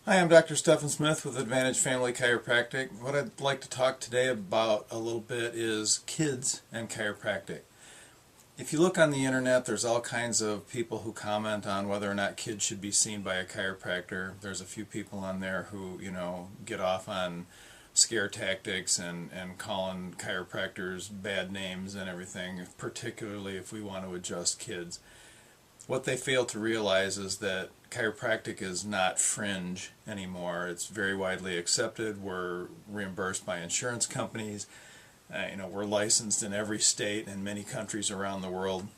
Hi, I'm Dr. Stephan Smith with Advantage Family Chiropractic. What I'd like to talk today about a little bit is kids and chiropractic. If you look on the internet, there's all kinds of people who comment on whether or not kids should be seen by a chiropractor. There's a few people on there who, get off on scare tactics and calling chiropractors bad names and everything, particularly if we want to adjust kids. What they fail to realize is that chiropractic is not fringe anymore. It's very widely accepted. We're reimbursed by insurance companies. We're licensed in every state and many countries around the world.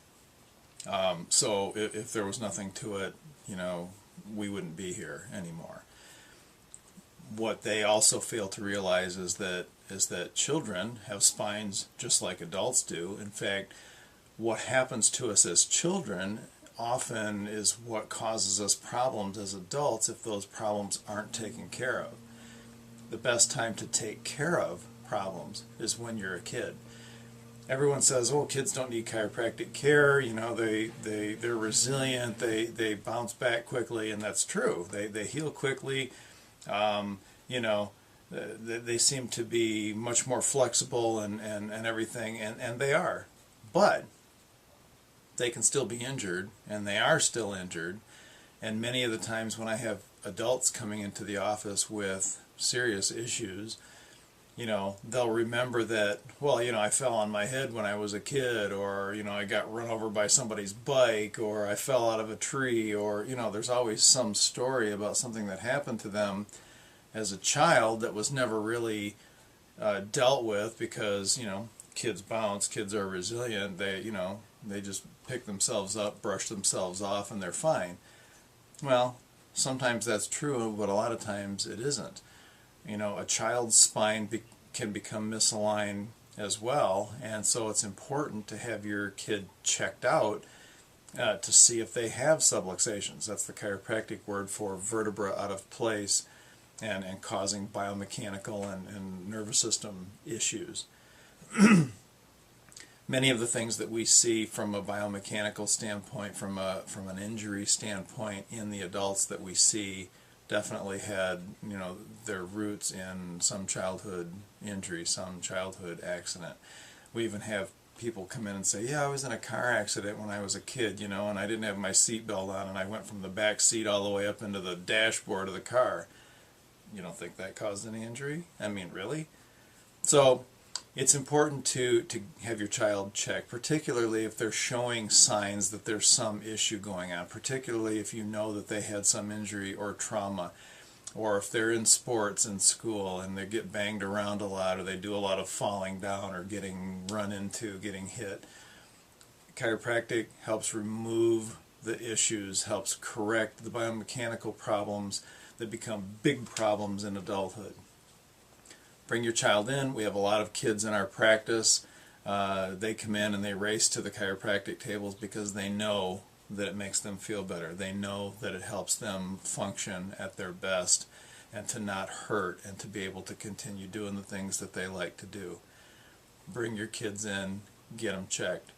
So if there was nothing to it, we wouldn't be here anymore. What they also fail to realize is that children have spines just like adults do. In fact, what happens to us as children often is what causes us problems as adults if those problems aren't taken care of. The best time to take care of problems is when you're a kid. Everyone says, oh, kids don't need chiropractic care, they're resilient, they bounce back quickly, and that's true. They heal quickly, they seem to be much more flexible and everything, and they are. But they can still be injured, and they are still injured. And many of the times when I have adults coming into the office with serious issues, they'll remember that, well, I fell on my head when I was a kid, or, I got run over by somebody's bike, or I fell out of a tree, or, there's always some story about something that happened to them as a child that was never really dealt with because, kids bounce, kids are resilient, they just pick themselves up, brush themselves off, and they're fine. Well, sometimes that's true, but a lot of times it isn't. A child's spine can become misaligned as well, and so it's important to have your kid checked out to see if they have subluxations. That's the chiropractic word for vertebra out of place and causing biomechanical and nervous system issues. Many of the things that we see from a biomechanical standpoint, from an injury standpoint in the adults that we see, definitely had their roots in some childhood injury, some childhood accident. We even have people come in and say, yeah, I was in a car accident when I was a kid, and I didn't have my seatbelt on, and I went from the back seat all the way up into the dashboard of the car. You don't think that caused any injury? I mean, really? So it's important to have your child checked, particularly if they're showing signs that there's some issue going on, particularly if you know that they had some injury or trauma, or if they're in sports in school and they get banged around a lot, or they do a lot of falling down or getting run into, getting hit. Chiropractic helps remove the issues, helps correct the biomechanical problems that become big problems in adulthood. Bring your child in. We have a lot of kids in our practice. They come in and they race to the chiropractic tables because they know that it makes them feel better. They know that it helps them function at their best and to not hurt and to be able to continue doing the things that they like to do. Bring your kids in, get them checked.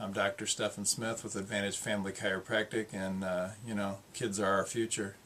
I'm Dr. Stephan Smith with Advantage Family Chiropractic, and kids are our future.